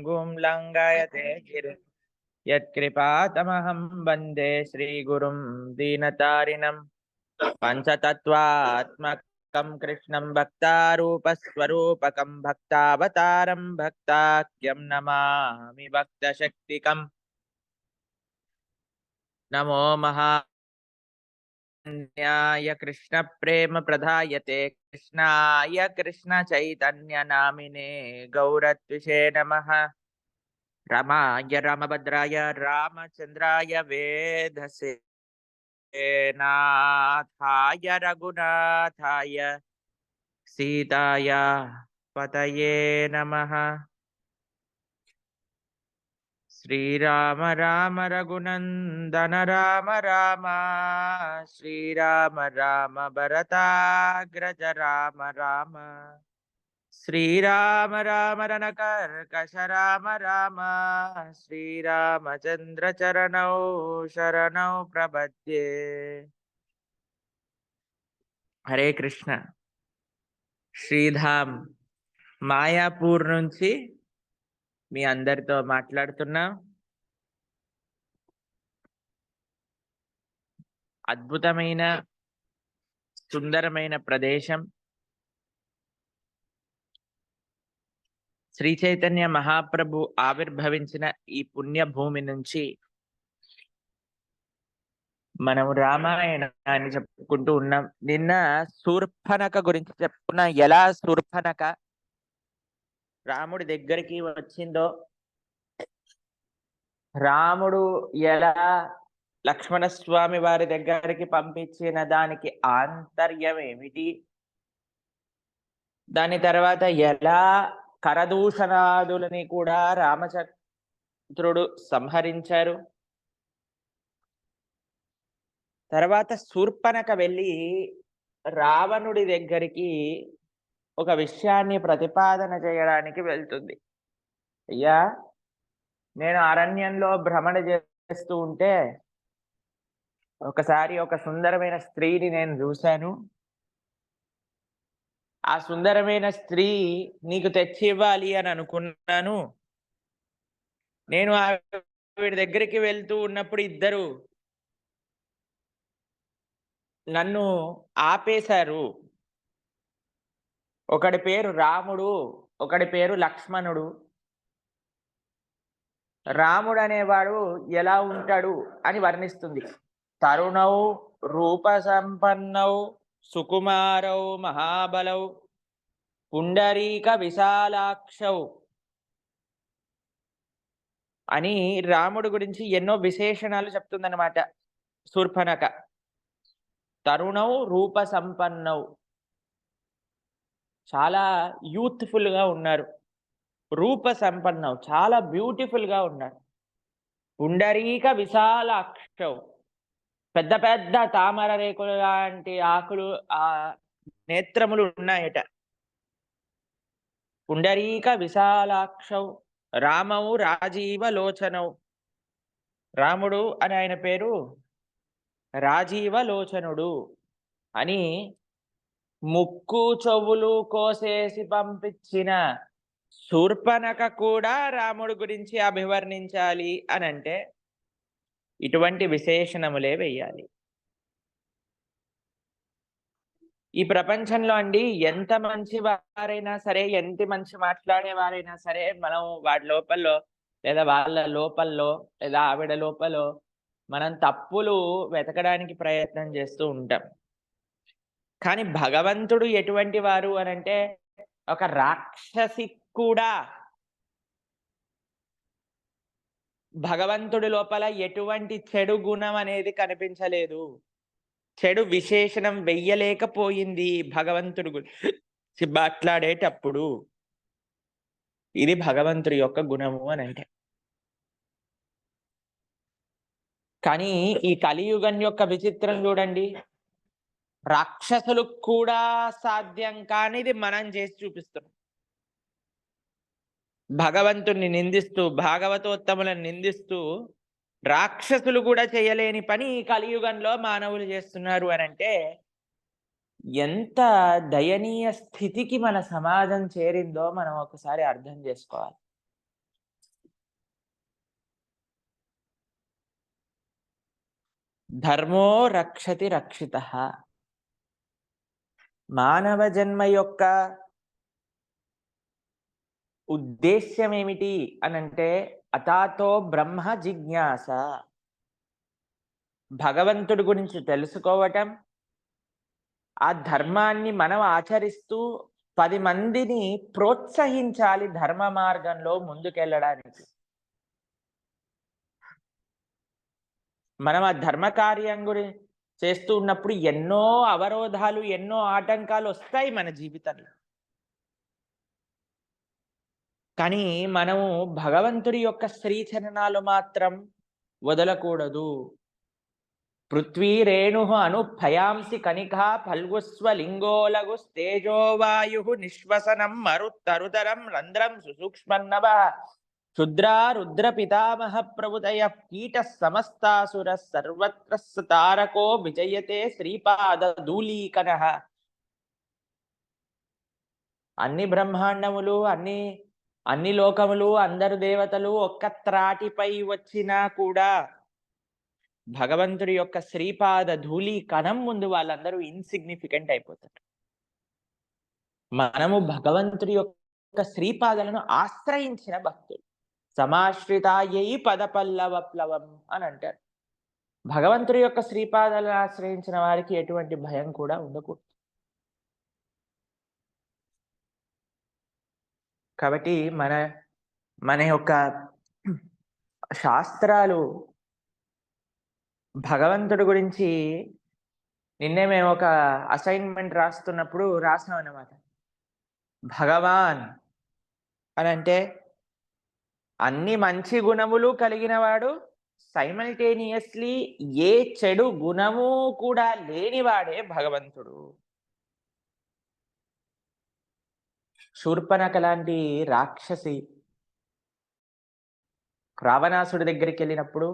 गुं लङ्घयते गिरिं यत्कृपातमहं वन्दे श्रीगुरुं दीनतारिणं पञ्चतत्त्वात्मकं कृष्णं भक्तारूपस्वरूपकं भक्तावतारं भक्ताख्यं नमामि भक्तशक्तिकं नमो महान्याय कृष्णप्रेम प्रदायते कृष्णाय कृष्णचैतन्यनामिने गौरत्विषे नमः रमाय रामभद्राय रामचन्द्राय वेधसे नाथाय रघुनाथाय सीताय पतये नमः। श्रीराम राम रघुनंदन राम राम श्रीराम राम भरताग्रज राम राम श्रीराम राम रणकर्कश राम राम श्रीरामचंद्र चरणौ शरणौ प्रपद्ये। हरे कृष्ण। శ్రీధామ్ మాయాపూర్ నుంచి మీ అందరితో మాట్లాడుతున్నా. అద్భుతమైన సుందరమైన ప్రదేశం. శ్రీ చైతన్య మహాప్రభు ఆవిర్భవించిన ఈ పుణ్యభూమి నుంచి మనం రామాయణాన్ని చెప్పుకుంటూ ఉన్నాం. నిన్న శూర్పణఖ గురించి చెప్పుకున్నా. ఎలా శూర్పణఖ రాముడి దగ్గరికి వచ్చిందో, రాముడు ఎలా లక్ష్మణస్వామి వారి దగ్గరికి పంపించిన దానికి ఆంతర్యం ఏమిటి, దాని తర్వాత ఎలా కరదూషణాదులని కూడా రామచంద్రుడు సంహరించారు. తర్వాత శూర్పణఖ వెళ్ళి రావణుడి దగ్గరికి ఒక విషయాన్ని ప్రతిపాదన చేయడానికి వెళ్తుంది. అయ్యా, నేను అరణ్యంలో భ్రమణ చేస్తూ ఉంటే ఒకసారి ఒక సుందరమైన స్త్రీని నేను చూశాను. ఆ సుందరమైన స్త్రీ నీకు తెచ్చి ఇవ్వాలి అని అనుకున్నాను. నేను ఆవిడ దగ్గరికి వెళ్తూ ఉన్నప్పుడు ఇద్దరు నన్ను ఆపేశారు. ఒకడి పేరు రాముడు, ఒకడి పేరు లక్ష్మణుడు. రాముడు అనేవాడు ఎలా ఉంటాడు అని వర్ణిస్తుంది. తరుణౌ రూప సంపన్నౌ సుకుమారౌ మహాబలౌ పుండరీక విశాలాక్షౌ అని రాముడు గురించి ఎన్నో విశేషణాలు చెప్తుందన్నమాట శూర్పణఖ. తరుణౌ రూప సంపన్నౌ, చాలా యూత్ఫుల్ గా ఉన్నారు. రూప సంపన్నౌ, చాలా బ్యూటిఫుల్ గా ఉన్నారు. పుండరీక విశాలాక్షౌ, పెద్ద పెద్ద తామర రేకులు లాంటి ఆకులు ఆ నేత్రములు ఉన్నాయట. పుండరీక విశాలాక్షౌ రామౌ రాజీవ లోచనౌ, రాముడు అని ఆయన పేరు రాజీవ లోచనుడు అని ముక్కు చెవులు కోసేసి పంపించిన శూర్పణఖ కూడా రాముడు గురించి అభివర్ణించాలి అని అంటే ఇటువంటి విశేషణములే వెయ్యాలి. ఈ ప్రపంచంలో అండి ఎంత మంచి వారైనా సరే, ఎంత మంచి మాట్లాడే వారైనా సరే, మనం వాడి లోపల్లో లేదా వాళ్ళ లోపల్లో లేదా ఆవిడ లోపలో మనం తప్పులు వెతకడానికి ప్రయత్నం చేస్తూ ఉంటాం. కానీ భగవంతుడు ఎటువంటి వారు అని అంటే ఒక రాక్షసి కూడా భగవంతుడి లోపల ఎటువంటి చెడు గుణం అనేది కనిపించలేదు. చెడు విశేషణం వెయ్యలేకపోయింది భగవంతుడు గురించి మాట్లాడేటప్పుడు. ఇది భగవంతుడి యొక్క గుణము అని అంటే. కానీ ఈ కలియుగం యొక్క విచిత్రం చూడండి. రాక్షసులకు కూడా సాధ్యం కానిది మనం చేసి చూపిస్తున్నాం. భగవంతుణ్ణి నిందిస్తూ, భాగవతోత్తములను నిందిస్తూ రాక్షసులు కూడా చేయలేని పని ఈ కలియుగంలో మానవులు చేస్తున్నారు అని అంటే ఎంత దయనీయ స్థితికి మన సమాజం చేరిందో మనం ఒకసారి అర్థం చేసుకోవాలి. ధర్మో రక్షతి రక్షితః. మానవ జన్మ యొక్క ఉద్దేశ్యం ఏమిటి అనంటే అతాతో బ్రహ్మ జిజ్ఞాస. భగవంతుడి గురించి తెలుసుకోవటం, ఆ ధర్మాన్ని మనం ఆచరిస్తూ 10 మందిని ప్రోత్సహించాలి ధర్మ మార్గంలో ముందుకెళ్ళడానికి. మనం ఆ ధర్మ కార్యం చేస్తూ ఉన్నప్పుడు ఎన్నో అవరోధాలు, ఎన్నో ఆటంకాలు వస్తాయి మన జీవితంలో. కానీ మనము భగవంతుడి యొక్క శ్రీచరణాలు మాత్రం వదలకూడదు. పృథ్వీ రేణు అను భయాంసి కనికా ఫల్గుస్వ లింగోలగుస్తేజో వాయు నిశ్వసనం మరుత్తరుతరం రంధ్రం సుసూక్ష్మన్నవ క్షుద్రా రుద్ర పితామహ ప్రభుతయ కీట సమస్తాసుర సర్వత్ర తారకో విజయతే శ్రీపాద ధూళీకన. అన్ని బ్రహ్మాండములు, అన్ని లోకములు, అందరు దేవతలు ఒక్క త్రాటిపై వచ్చినా కూడా భగవంతుడి యొక్క శ్రీపాద ధూళి కణం ముందు వాళ్ళందరూ ఇన్సిగ్నిఫికెంట్ అయిపోతారు. మనము భగవంతుడి యొక్క శ్రీపాదలను ఆశ్రయించిన భక్తులు. సమాశ్రితాయై పదపల్లవప్లవం అని అంటారు. భగవంతుడి యొక్క శ్రీపాదాలను ఆశ్రయించిన వారికి ఎటువంటి భయం కూడా ఉండకూడదు. కాబట్టి మన యొక్క శాస్త్రాలు భగవంతుడి గురించి నిన్నే మేము ఒక అసైన్మెంట్ రాస్తున్నప్పుడు రాసాం అన్నమాట. భగవాన్ అని అంటే అన్ని మంచి గుణములు కలిగిన వాడు, సైమల్టేనియస్లీ ఏ చెడు గుణము కూడా లేనివాడే భగవంతుడు. శూర్పణఖ లాంటి రాక్షసి రావణాసుడి దగ్గరికి వెళ్ళినప్పుడు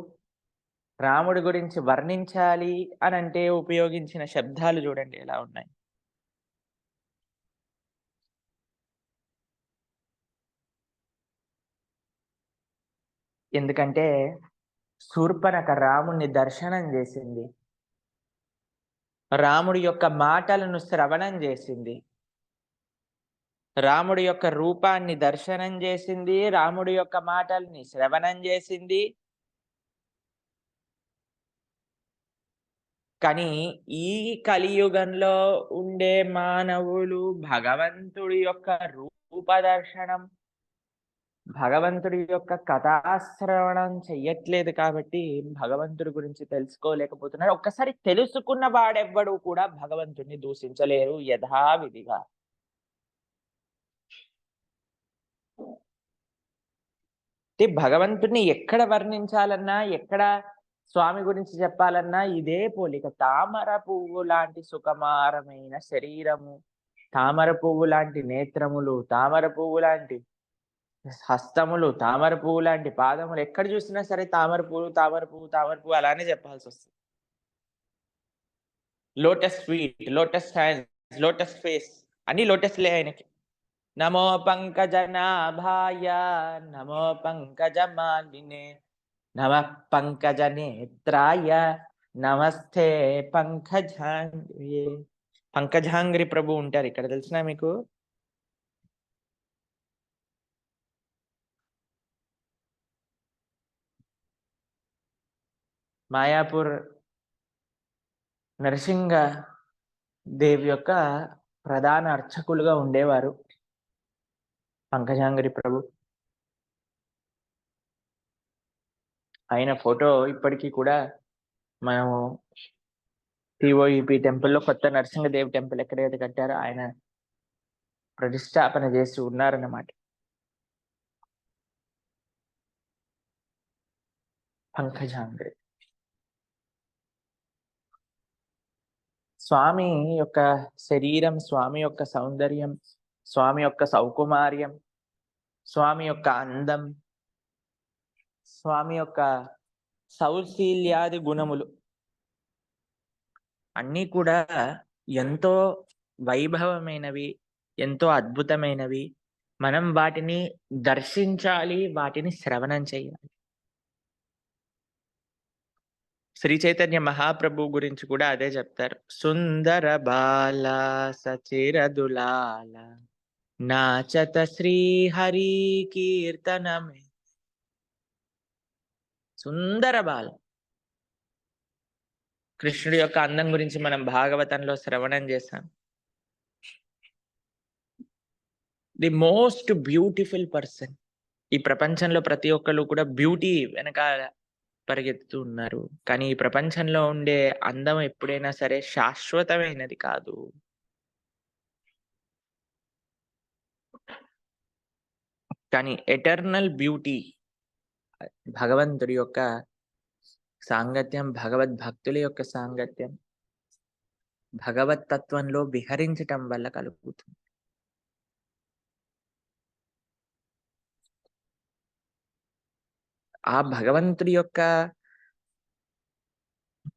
రాముడి గురించి వర్ణించాలి అని అంటే ఉపయోగించిన శబ్దాలు చూడండి ఎలా ఉన్నాయి. ఎందుకంటే శూర్పణఖ రాముణ్ణి దర్శనం చేసింది, రాముడి యొక్క మాటలను శ్రవణం చేసింది, రాముడి యొక్క రూపాన్ని దర్శనం చేసింది, రాముడి యొక్క మాటల్ని శ్రవణం చేసింది. కానీ ఈ కలియుగంలో ఉండే మానవులు భగవంతుడి యొక్క రూపదర్శనం, భగవంతుడి యొక్క కథాశ్రవణం చెయ్యట్లేదు. కాబట్టి భగవంతుడి గురించి తెలుసుకోలేకపోతున్నారు. ఒక్కసారి తెలుసుకున్న వాడెవ్వడు కూడా భగవంతుడిని దూషించలేరు యథావిధిగా. భగవంతుడిని ఎక్కడ వర్ణించాలన్నా, ఎక్కడ స్వామి గురించి చెప్పాలన్నా ఇదే పోలిక. తామర పువ్వు లాంటి సుకుమారమైన శరీరము, తామర పువ్వు లాంటి నేత్రములు, తామర పువ్వు లాంటి హస్తములు, తామర పువ్వు లాంటి పాదములు. ఎక్కడ చూసినా సరే తామర పువ్వు, తామర పువ్వు, తామర పువ్వు అలానే చెప్పాల్సి వస్తుంది. Lotus feet, lotus hands, lotus face, అన్ని లోటస్లే ఆయనకి. నమో పంకజనాభాయ నమో పంకజమాలినే నమః పంకజనేత్రాయ నమస్తే పంకజాంగ్రియే. పంకజాంగ్రి ప్రభు ఉంటారు ఇక్కడ, తెలిసినా మీకు? మాయాపూర్ నరసింహ దేవి యొక్క ప్రధాన అర్చకులుగా ఉండేవారు పంకజాంగ్రి ప్రభు. ఆయన ఫోటో ఇప్పటికీ కూడా మనము టిఓఈపి టెంపుల్లో, కొత్త నరసింహదేవి టెంపుల్ ఎక్కడైతే కట్టారో ఆయన ప్రతిష్టాపన చేసి ఉన్నారన్నమాట. పంకజాంగ్రి స్వామి యొక్క శరీరం, స్వామి యొక్క సౌందర్యం, స్వామి యొక్క సౌకుమార్యం, స్వామి యొక్క అందం, స్వామి యొక్క సౌశీల్యాది గుణములు అన్నీ కూడా ఎంతో వైభవమైనవి, ఎంతో అద్భుతమైనవి. మనం వాటిని దర్శించాలి, వాటిని శ్రవణం చేయాలి. శ్రీ చైతన్య మహాప్రభు గురించి కూడా అదే చెప్తారు. సుందర బాల సచిరదులాల నాచత శ్రీ హరి కీర్తనమే. సుందర బాల. కృష్ణుడి యొక్క అందం గురించి మనం భాగవతంలో శ్రవణం చేశాం. The most beautiful person. ఈ ప్రపంచంలో ప్రతి ఒక్కళ్ళు కూడా బ్యూటీ వెనకాల పరిగెత్తుతూ ఉన్నారు. కానీ ఈ ప్రపంచంలో ఉండే అందం ఎప్పుడైనా సరే శాశ్వతమైనది కాదు. కానీ ఎటర్నల్ బ్యూటీ భగవంతుడి యొక్క సాంగత్యం, భగవద్భక్తుల యొక్క సాంగత్యం, భగవత్ తత్వంలో విహరించటం వల్ల కలుగుతుంది. ఆ భగవంతుడి యొక్క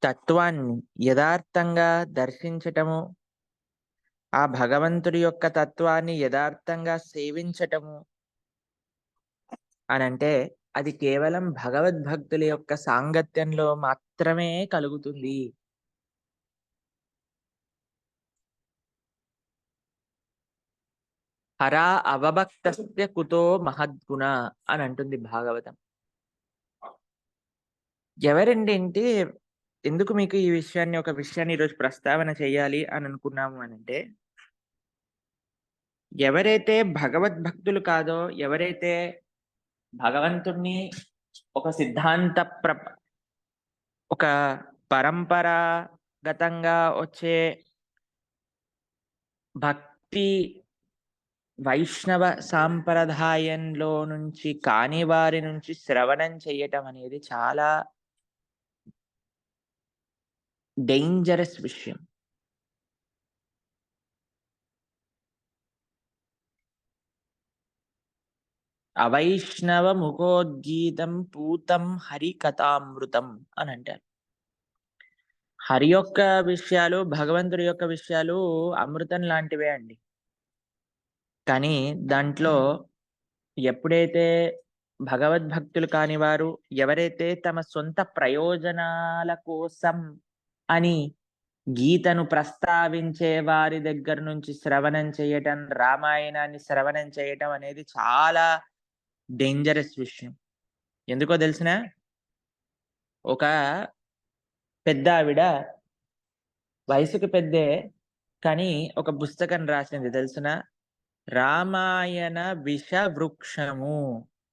తత్వాన్ని యథార్థంగా దర్శించటము, ఆ భగవంతుడి యొక్క తత్వాన్ని యథార్థంగా సేవించటము అనంటే అది కేవలం భగవద్భక్తుల యొక్క సాంగత్యంలో మాత్రమే కలుగుతుంది. హరా అవభక్తస్య కుతో మహద్గుణ అని అంటుంది భాగవతం. ఎవరండి ఎందుకు మీకు ఈ విషయాన్ని ఒక విషయాన్ని ఈరోజు ప్రస్తావన చేయాలి అని అనుకున్నాము అనంటే, ఎవరైతే భగవద్భక్తులు కాదో, ఎవరైతే భగవంతుణ్ణి ఒక సిద్ధాంత ఒక పరంపరాగతంగా వచ్చే భక్తి వైష్ణవ సాంప్రదాయంలో నుంచి కాని వారి నుంచి శ్రవణం చేయటం అనేది చాలా డేంజరస్ విషయం. అవైష్ణవ ముఖోద్గీతం పూతం హరి కథామృతం అని అంటారు. హరి యొక్క విషయాలు, భగవంతుడి యొక్క విషయాలు అమృతం లాంటివే అండి. కానీ దాంట్లో ఎప్పుడైతే భగవద్భక్తులు కాని వారు, ఎవరైతే తమ సొంత ప్రయోజనాల కోసం అని గీతను ప్రస్తావించే వారి దగ్గర నుంచి శ్రవణం చేయటం, రామాయణాన్ని శ్రవణం చేయటం అనేది చాలా డేంజరస్ విషయం. ఎందుకో తెలిసినా? ఒక పెద్ద ఆవిడ వయసుకు పెద్దే, కానీ ఒక పుస్తకం రాసింది తెలుసునా? రామాయణ విష వృక్షము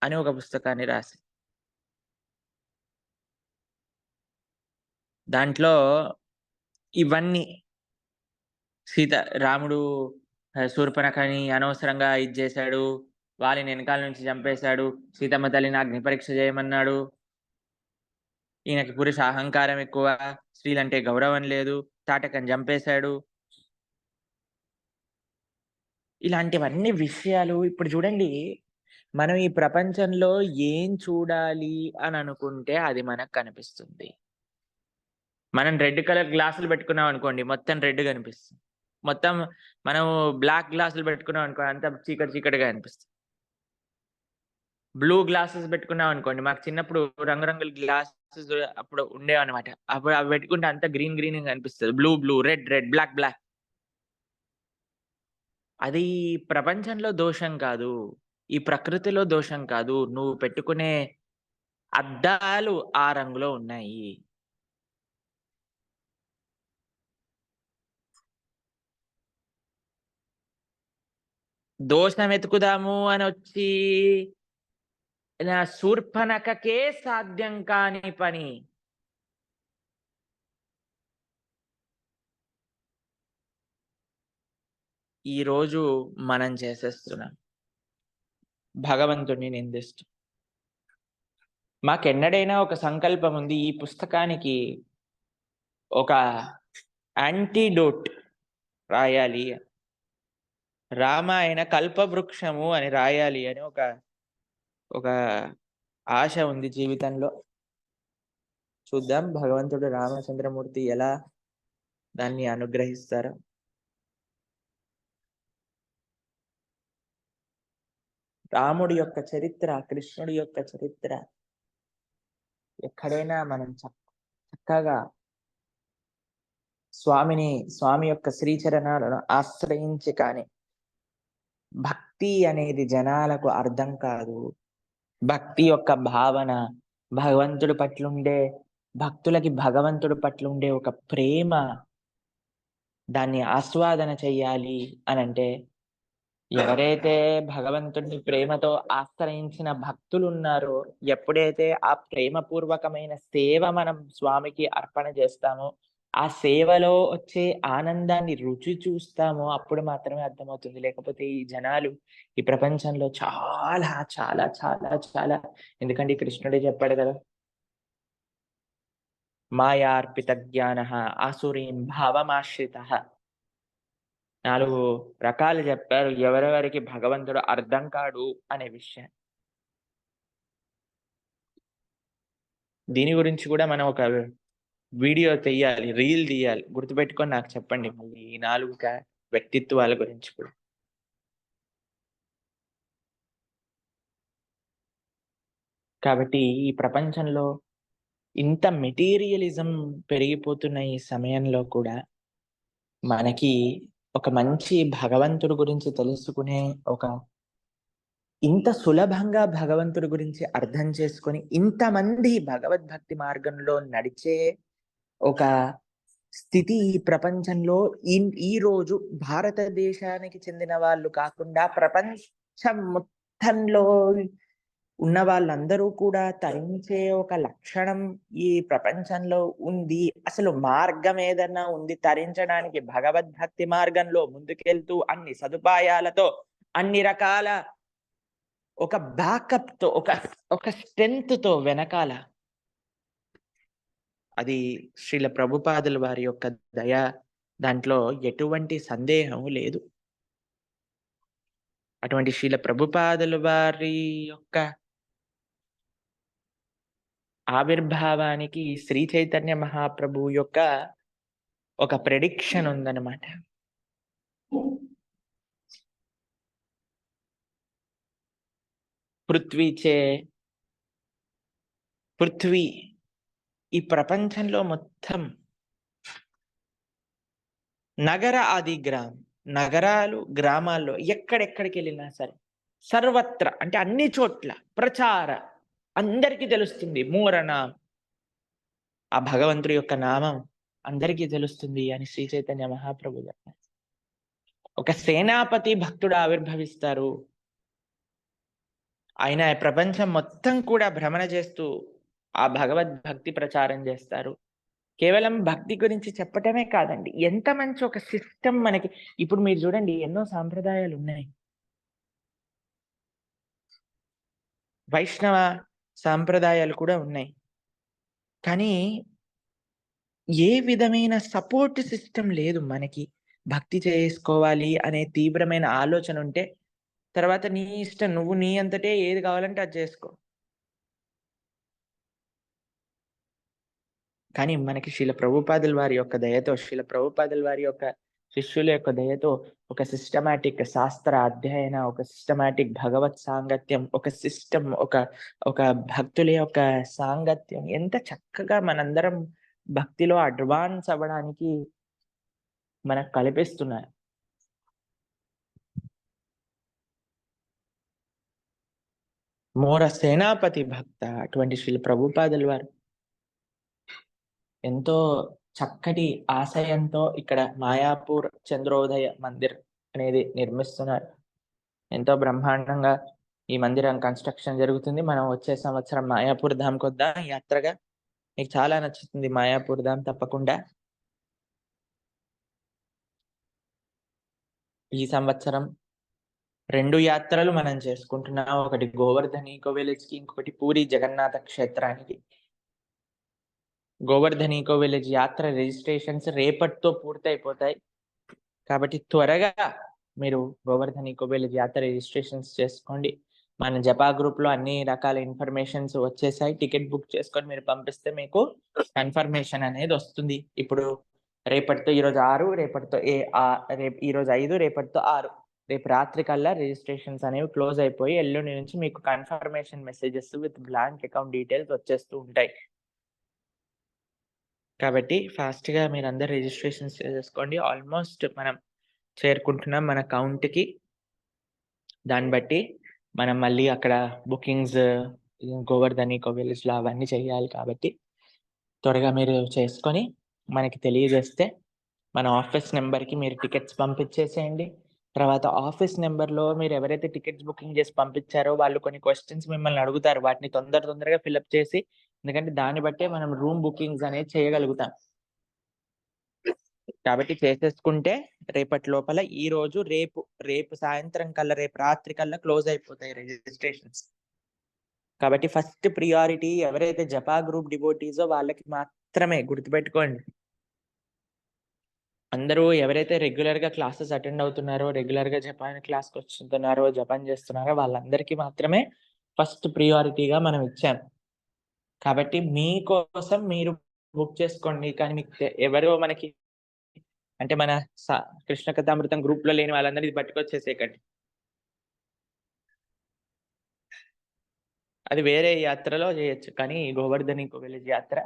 అని ఒక పుస్తకాన్ని రాసి, దాంట్లో ఇవన్నీ రాముడు శూర్పణఖని అనవసరంగా ఇది చేశాడు, వాళ్ళని వెనకాల నుంచి చంపేశాడు, సీతమ్మ తల్లిని అగ్ని పరీక్ష చేయమన్నాడు, ఈయనకి పురుష అహంకారం ఎక్కువ, స్త్రీలంటే గౌరవం లేదు, తాటకని చంపేశాడు. ఇలాంటివన్నీ విషయాలు ఇప్పుడు చూడండి, మనం ఈ ప్రపంచంలో ఏం చూడాలి అని అనుకుంటే అది మనకు కనిపిస్తుంది. మనం రెడ్ కలర్ గ్లాసులు పెట్టుకున్నాం అనుకోండి, మొత్తం రెడ్ కనిపిస్తుంది. మొత్తం మనం బ్లాక్ గ్లాసులు పెట్టుకున్నాం అనుకోండి, అంత చీకటి చీకటిగా కనిపిస్తుంది. బ్లూ గ్లాసెస్ పెట్టుకున్నాం అనుకోండి, మాకు చిన్నప్పుడు రంగురంగుల గ్లాసెస్ అప్పుడు ఉండేవన్నమాట. అప్పుడు అవి పెట్టుకుంటే అంత గ్రీన్ గ్రీన్ కనిపిస్తుంది. Blue blue, red red, black black. అది ప్రపంచంలో దోషం కాదు, ఈ ప్రకృతిలో దోషం కాదు. నువ్వు పెట్టుకునే అద్దాలు ఆ రంగులో ఉన్నాయి. దోషం వెతుకుదాము అని వచ్చి శూర్పణఖకే సాధ్యం కాని పని ఈరోజు మనం చేసేస్తున్నాం, భగవంతుడిని నిందిస్తూ. మాకెన్నడైనా ఒక సంకల్పం ఉంది, ఈ పుస్తకానికి ఒక యాంటీడోట్ రాయాలి, రామాయణ కల్పవృక్షము అని రాయాలి అని ఒక ఆశ ఉంది జీవితంలో. చూద్దాం భగవంతుడు రామచంద్రమూర్తి ఎలా దాన్ని అనుగ్రహిస్తారో. రాముడి యొక్క చరిత్ర, కృష్ణుడి యొక్క చరిత్ర ఎక్కడైనా మనం చక్కగా స్వామి యొక్క శ్రీచరణాలను ఆశ్రయించి కానీ భక్తి అనేది జనాలకు అర్థం కాదు. భక్తి యొక్క భావన, భగవంతుడి పట్లుండే భక్తులకి భగవంతుడి పట్లుండే ఒక ప్రేమ, దాన్ని ఆస్వాదన చెయ్యాలి అనంటే, ఎవరైతే భగవంతుడిని ప్రేమతో ఆశ్రయించిన భక్తులున్నారో, ఎప్పుడైతే ఆ ప్రేమపూర్వకమైన సేవ మనం స్వామికి అర్పణ చేస్తామో, ఆ సేవలో వచ్చే ఆనందాన్ని రుచి చూస్తామో అప్పుడు మాత్రమే అర్థమవుతుంది. లేకపోతే ఈ జనాలు ఈ ప్రపంచంలో చాలా చాలా చాలా చాలా, ఎందుకంటే కృష్ణుడే చెప్పాడు కదా, మాయార్పిత జ్ఞానః ఆసురీం భావమాశ్రితః. 4 రకాలు చెప్పారు ఎవరెవరికి భగవంతుడు అర్థం కాడు అనే విషయం. దీని గురించి కూడా మనం ఒక వీడియో తీయాలి, రీల్ తీయాలి. గుర్తుపెట్టుకొని నాకు చెప్పండి మళ్ళీ ఈ 4 వ్యక్తిత్వాల గురించి కూడా. కాబట్టి ఈ ప్రపంచంలో ఇంత మెటీరియలిజం పెరిగిపోతున్న ఈ సమయంలో కూడా మనకి ఒక మంచి భగవంతుడి గురించి తెలుసుకునే ఒక ఇంత సులభంగా భగవంతుడి గురించి అర్థం చేసుకొని ఇంతమంది భగవద్భక్తి మార్గంలో నడిచే ఒక స్థితి ఈ ప్రపంచంలో ఈ రోజు భారతదేశానికి చెందిన వాళ్ళు కాకుండా ప్రపంచం మొత్తంలో ఉన్న వాళ్ళందరూ కూడా తరించే ఒక లక్షణం ఈ ప్రపంచంలో ఉంది. అసలు మార్గం ఏదన్నా ఉంది తరించడానికి, భగవద్భక్తి మార్గంలో ముందుకెళ్తూ అన్ని సదుపాయాలతో, అన్ని రకాల ఒక బ్యాకప్ తో, ఒక స్ట్రెంగ్త్ తో వెనకాల, అది శ్రీల ప్రభుపాదుల వారి యొక్క దయ. దాంట్లో ఎటువంటి సందేహం లేదు. అటువంటి శ్రీల ప్రభుపాదుల వారి యొక్క ఆవిర్భావానికి శ్రీ చైతన్య మహాప్రభు యొక్క ఒక ప్రెడిక్షన్ ఉందన్నమాట. పృథ్వీ ఈ ప్రపంచంలో మొత్తం నగర ఆది గ్రామం, నగరాలు గ్రామాల్లో ఎక్కడెక్కడికి వెళ్ళినా సరే సర్వత్ర అంటే అన్ని చోట్ల ప్రచార, అందరికీ తెలుస్తుంది మూరనాం, ఆ భగవంతుడి యొక్క నామం అందరికీ తెలుస్తుంది అని శ్రీ చైతన్య మహాప్రభు చెప్పారు. ఒక సేనాపతి భక్తుడు ఆవిర్భవిస్తారు. ఆయన ప్రపంచం మొత్తం కూడా భ్రమణ చేస్తూ ఆ భగవద్భక్తి ప్రచారం చేస్తారు. కేవలం భక్తి గురించి చెప్పటమే కాదండి, ఎంత మంచి ఒక సిస్టమ్ మనకి ఇప్పుడు మీరు చూడండి, ఎన్నో సాంప్రదాయాలు ఉన్నాయి. వైష్ణవ సాంప్రదాయాలు కూడా ఉన్నాయి. కానీ ఏ విధమైన సపోర్ట్ సిస్టమ్ లేదు మనకి. భక్తి చేసుకోవాలి అనే తీవ్రమైన ఆలోచన ఉంటే తర్వాత నీ ఇష్టం, నువ్వు నీ అంతటే ఏది కావాలంటే అది చేసుకో. కానీ మనకి శ్రీల ప్రభుపాదుల వారి యొక్క దయతో, శ్రీల ప్రభుపాదుల వారి యొక్క శిష్యుల యొక్క దయతో ఒక సిస్టమాటిక్ శాస్త్ర అధ్యయన, ఒక సిస్టమాటిక్ భగవత్ సాంగత్యం, ఒక సిస్టమ్, ఒక భక్తుల యొక్క సాంగత్యం ఎంత చక్కగా మనందరం భక్తిలో అడ్వాన్స్ అవ్వడానికి మనకు కల్పిస్తున్నారు. మోర సేనాపతి భక్త అటువంటి శ్రీల ప్రభుపాదుల వారు ఎంతో చక్కటి ఆశయంతో ఇక్కడ మాయాపూర్ చంద్రోదయ మందిర్ అనేది నిర్మిస్తున్నారు. ఎంతో బ్రహ్మాండంగా ఈ మందిరం కన్స్ట్రక్షన్ జరుగుతుంది. మనం వచ్చే సంవత్సరం మాయాపూర్ ధామ్కి వద్దాం యాత్రగా. మీకు చాలా నచ్చుతుంది మాయాపూర్ ధామ్ తప్పకుండా. ఈ సంవత్సరం 2 యాత్రలు మనం చేసుకుంటున్నాం. ఒకటి గోవర్ధన్ ఈకో విలేజ్ కి, ఇంకొకటి పూరి జగన్నాథ క్షేత్రానికి. గోవర్ధన్ ఈకో విలేజ్ యాత్ర రిజిస్ట్రేషన్స్ రేపటితో పూర్తయిపోతాయి. కాబట్టి త్వరగా మీరు గోవర్ధన్ ఈకో విలేజ్ యాత్ర రిజిస్ట్రేషన్స్ చేసుకోండి. మన జపా గ్రూప్ లో అన్ని రకాల ఇన్ఫర్మేషన్స్ వచ్చేసాయి. టికెట్ బుక్ చేసుకొని మీరు పంపిస్తే మీకు కన్ఫర్మేషన్ అనేది వస్తుంది. ఇప్పుడు రేపటితో ఈరోజు 6, రేపటితో ఈరోజు 5, రేపటితో 6, రేపు రాత్రి కల్లా రిజిస్ట్రేషన్స్ అనేవి క్లోజ్ అయిపోయి ఎల్లుండి నుంచి మీకు confirmation messages with blank account details వచ్చేస్తూ ఉంటాయి. కాబట్టి ఫాస్ట్‌గా మీరందరూ రిజిస్ట్రేషన్స్ చేసేసుకోండి. ఆల్మోస్ట్ మనం చేరుకుంటున్నాం మన కౌంట్‌కి. దాన్ని బట్టి మనం మళ్ళీ అక్కడ బుకింగ్స్ గోవర్ధన్ ఈకో విలేజ్‌లో అవన్నీ చేయాలి కాబట్టి, త్వరగా మీరు చేసుకొని మనకి తెలియజేస్తే, మన ఆఫీస్ నంబర్‌కి మీరు టికెట్స్ పంపించేసేయండి. తర్వాత ఆఫీస్ నంబర్‌లో మీరెవరైతే టికెట్స్ బుకింగ్ చేసి పంపించారో వాళ్ళు కొన్ని క్వెషన్స్ మిమ్మల్ని అడుగుతారు. వాటిని తొందరగా ఫిలప్ చేసి ఎందుకంటే దాన్ని బట్టే మనం రూమ్ బుకింగ్స్ అనేది చేయగలుగుతాం. కాబట్టి చేసేసుకుంటే రేపటి లోపల ఈరోజు, రేపు సాయంత్రం కల్లా, రేపు రాత్రి కల్లా క్లోజ్ అయిపోతాయి రిజిస్ట్రేషన్స్. కాబట్టి ఫస్ట్ ప్రియారిటీ ఎవరైతే జపా గ్రూప్ డివోటీసో వాళ్ళకి మాత్రమే గుర్తుపెట్టుకోండి. అందరూ ఎవరైతే రెగ్యులర్‌గా క్లాసెస్ అటెండ్ అవుతున్నారో, రెగ్యులర్‌గా జపాన్ క్లాస్‌కొస్తున్నారో, జపాన్ చేస్తున్నారో వాళ్ళందరికీ మాత్రమే ఫస్ట్ ప్రియారిటీగా మనం ఇచ్చాం. కాబట్టి మీకోసం మీరు బుక్ చేసుకోండి. కానీ మీకు ఎవరో మనకి అంటే మన స కృష్ణ కథామృతం గ్రూప్‌లో లేని వాళ్ళందరూ ఇది పట్టుకొచ్చేసేయకండి. అది వేరే యాత్రలో చేయొచ్చు. కానీ గోవర్ధన్ ఇంకో విలేజ్ యాత్ర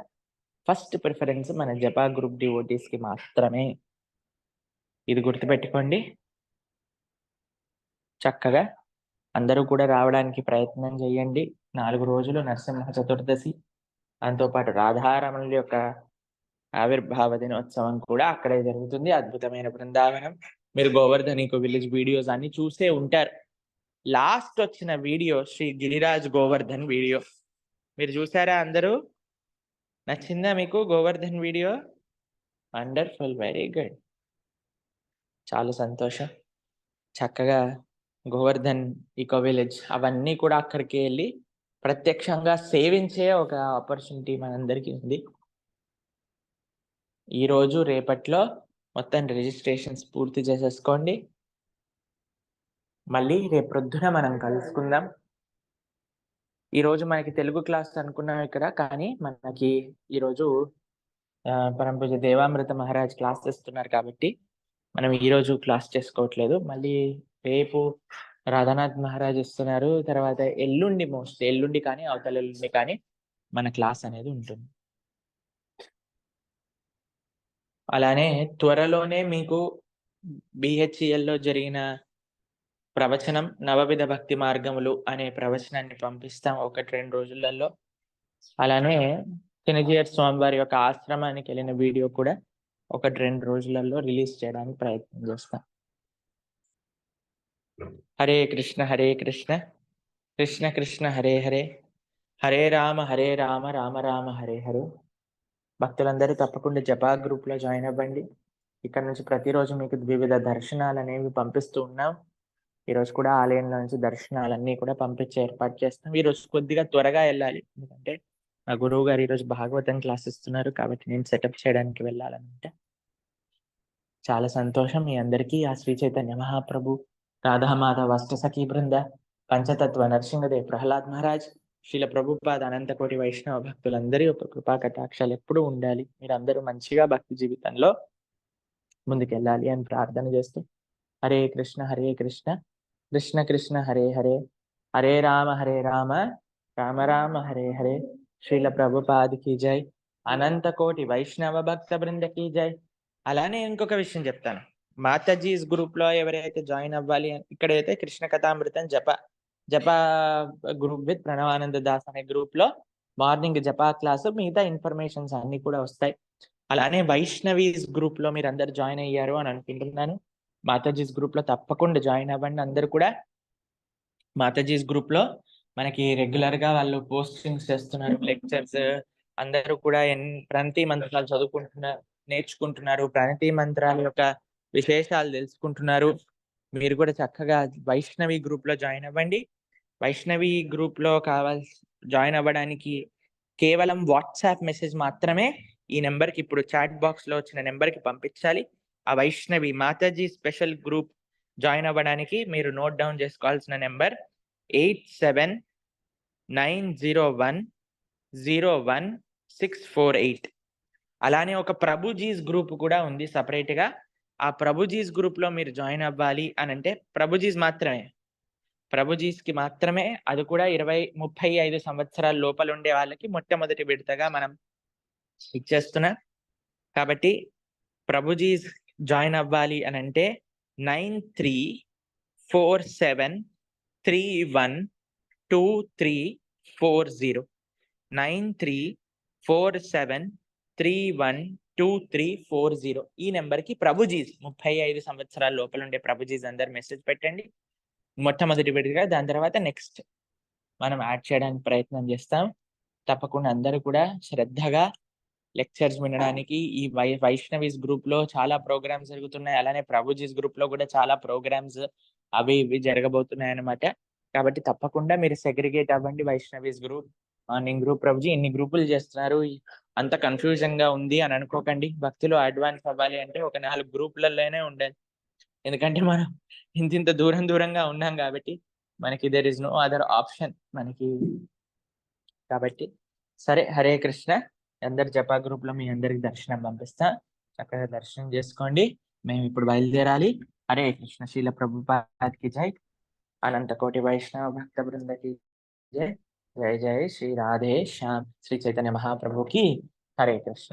ఫస్ట్ ప్రిఫరెన్స్ మన జపా గ్రూప్ డివోటీస్‌కి మాత్రమే. ఇది గుర్తుపెట్టుకోండి. చక్కగా అందరూ కూడా రావడానికి ప్రయత్నం చేయండి. 4 రోజులు నరసింహ చతుర్దశి, దాంతో పాటు రాధారమణుల యొక్క ఆవిర్భావ దినోత్సవం కూడా అక్కడే జరుగుతుంది. అద్భుతమైన బృందావనం. మీరు గోవర్ధన్ ఈకో విలేజ్ వీడియోస్ అన్ని చూసే ఉంటారు. లాస్ట్ వచ్చిన వీడియో శ్రీ గిరిరాజ్ గోవర్ధన్ వీడియో. మీరు చూసారా అందరూ? నచ్చిందా మీకు Govardhan video? Wonderful. Very good. చాలా సంతోషం. చక్కగా గోవర్ధన్ ఈకో విలేజ్ అవన్నీ కూడా అక్కడికి ఎళ్లి ప్రత్యక్షంగా సేవించే ఒక ఆపర్చునిటీ మనందరికీ ఉంది. ఈరోజు, రేపట్లో మొత్తం రిజిస్ట్రేషన్స్ పూర్తి చేసేసుకోండి. మళ్ళీ రేపు ప్రొద్దున మనం కలుసుకుందాం. ఈరోజు మనకి తెలుగు క్లాస్ అనుకున్నాం ఇక్కడ. కానీ మనకి ఈరోజు పరమ పూజ్య దేవామృత మహారాజ్ క్లాస్ ఇస్తున్నారు కాబట్టి, మనం ఈరోజు క్లాస్ చేసుకోవట్లేదు. మళ్ళీ రేపు రాధానాథ్ మహారాజ్ ఇస్తున్నారు. తర్వాత ఎల్లుండి కానీ, అవతల ఎల్లుండి కానీ మన క్లాస్ అనేది ఉంటుంది. అలానే త్వరలోనే మీకు BHELలో జరిగిన ప్రవచనం నవవిధ భక్తి మార్గములు అనే ప్రవచనాన్ని పంపిస్తాం 1-2 రోజులలో. అలానే చిన్నజీయర్ స్వామివారి యొక్క ఆశ్రమానికి వెళ్ళిన వీడియో కూడా 1-2 రోజులలో రిలీజ్ చేయడానికి ప్రయత్నం చేస్తాం. హరే కృష్ణ కృష్ణ కృష్ణ హరే హరే, హరే రామ రామ రామ హరే హరే. భక్తులందరూ తప్పకుండా జపా గ్రూప్‌లో జాయిన్ అవ్వండి. ఇక్కడ నుంచి ప్రతిరోజు మీకు వివిధ దర్శనాలనేవి పంపిస్తూ ఉన్నాం. ఈరోజు కూడా ఆలయంలో నుంచి దర్శనాలన్నీ కూడా పంపించే ఏర్పాటు చేస్తాం. ఈరోజు కొద్దిగా త్వరగా ఎళ్ళాలి. ఎందుకంటే మా గురువుగారు ఈరోజు భాగవతం క్లాస్ ఇస్తున్నారు. కాబట్టి నేను సెటప్ చేయడానికి వెళ్ళాలనమాట. చాలా సంతోషం మీ అందరికీ. ఆ శ్రీ చైతన్య మహాప్రభు, రాధామాధవ అష్టసఖీ బృంద, పంచతత్వ నరసింహదేవ్ ప్రహ్లాద్ మహారాజ్, శ్రీల ప్రభుపాద అనంతకోటి వైష్ణవ భక్తులందరి యొక్క కృపా కటాక్షాలు ఎప్పుడూ ఉండాలి. మీరందరూ మంచిగా భక్తి జీవితంలో ముందుకెళ్ళాలి అని ప్రార్థన చేస్తూ హరే కృష్ణ కృష్ణ కృష్ణ హరే హరే, హరే రామ రామ రామ హరే హరే. శ్రీల ప్రభుపాదికి జై, అనంత కోటి వైష్ణవ భక్త బృందకి జై. అలానే ఇంకొక విషయం చెప్తాను. మాతాజీస్ గ్రూప్ లో ఎవరైతే జాయిన్ అవ్వాలి ఇక్కడైతే కృష్ణ కథామృతం జప గ్రూప్ విత్ ప్రణవానంద దాస్ అనే గ్రూప్ లో మార్నింగ్ జపా క్లాసు, మిగతా ఇన్ఫర్మేషన్స్ అన్ని కూడా వస్తాయి. అలానే వైష్ణవీస్ గ్రూప్ లో మీరు అందరు జాయిన్ అయ్యారు అని అనుకుంటున్నాను. మాతాజీస్ గ్రూప్ లో తప్పకుండా జాయిన్ అవ్వండి అందరు కూడా. మాతాజీస్ గ్రూప్ లో మనకి రెగ్యులర్ గా వాళ్ళు పోస్టింగ్స్ చేస్తున్నారు. లెక్చర్స్ అందరూ కూడా ప్రణతి మంత్రాలు చదువుకుంటున్నారు, నేర్చుకుంటున్నారు. ప్రణతి మంత్రాల యొక్క విశేషాలు తెలుసుకుంటున్నారు. మీరు కూడా చక్కగా వైష్ణవి గ్రూప్ లో జాయిన్ అవ్వండి. వైష్ణవి గ్రూప్ లో జాయిన్ అవ్వడానికి కేవలం వాట్సాప్ మెసేజ్ మాత్రమే ఈ నెంబర్కి, ఇప్పుడు చాట్ బాక్స్ లో వచ్చిన నెంబర్కి పంపించాలి. ఆ Vaishnavi Mataji special group join అవ్వడానికి మీరు నోట్ డౌన్ చేసుకోవాల్సిన నెంబర్ 8790101648. అలానే ఒక ప్రభుజీస్ గ్రూప్ కూడా ఉంది సపరేట్ గా. ఆ ప్రభుజీస్ గ్రూప్ లో మీరు జాయిన్ అవ్వాలి అని అంటే ప్రభుజీస్ కి మాత్రమే, అది కూడా 20-35 సంవత్సరాల లోపల ఉండే వాళ్ళకి మొట్టమొదటి విడతగా మనం ఇచ్చేస్తున్నా. కాబట్టి ప్రభుజీస్ జాయిన్ అవ్వాలి అని అంటే 9347312340 9347312340 ఈ నెంబర్కి ప్రభుజీస్ 35 సంవత్సరాల లోపల ఉండే ప్రభుజీస్ అందరు మెసేజ్ పెట్టండి మొట్టమొదటి విడిగా. దాని తర్వాత నెక్స్ట్ మనం యాడ్ చేయడానికి ప్రయత్నం చేస్తాం. తప్పకుండా అందరూ కూడా శ్రద్ధగా లెక్చర్స్ వినడానికి ఈ వైష్ణవీస్ గ్రూప్ లో చాలా ప్రోగ్రామ్స్ జరుగుతున్నాయి. అలానే ప్రభుజీస్ గ్రూప్ లో కూడా చాలా ప్రోగ్రామ్స్ అవి ఇవి జరగబోతున్నాయి అన్నమాట. కాబట్టి తప్పకుండా మీరు సెగ్రిగేట్ అవ్వండి. Vaishnavi's group, morning group, Prabhuji ఇన్ని గ్రూపులు చేస్తున్నారు, అంత కన్ఫ్యూజన్ గా ఉంది అని అనుకోకండి. భక్తిలో అడ్వాన్స్ అవ్వాలి అంటే ఒక 4 గ్రూపులలోనే ఉండాలి. ఎందుకంటే మనం ఇంత దూరంగా ఉన్నాం కాబట్టి మనకి there is no other option మనకి. కాబట్టి సరే, హరే కృష్ణ. అందరి జపా గ్రూప్ లో మీ అందరికి దర్శనం పంపిస్తా, చక్కగా దర్శనం చేసుకోండి. మేము ఇప్పుడు బయలుదేరాలి. హరే కృష్ణ. శీల ప్రభుపాద్ కి జై. అనంత కోటి వైష్ణవ భక్త బృందకి జై. జై జై శ్రీ రాధే శ్యామ్. శ్రీ చైతన్య మహాప్రభు కి హరే కృష్ణ.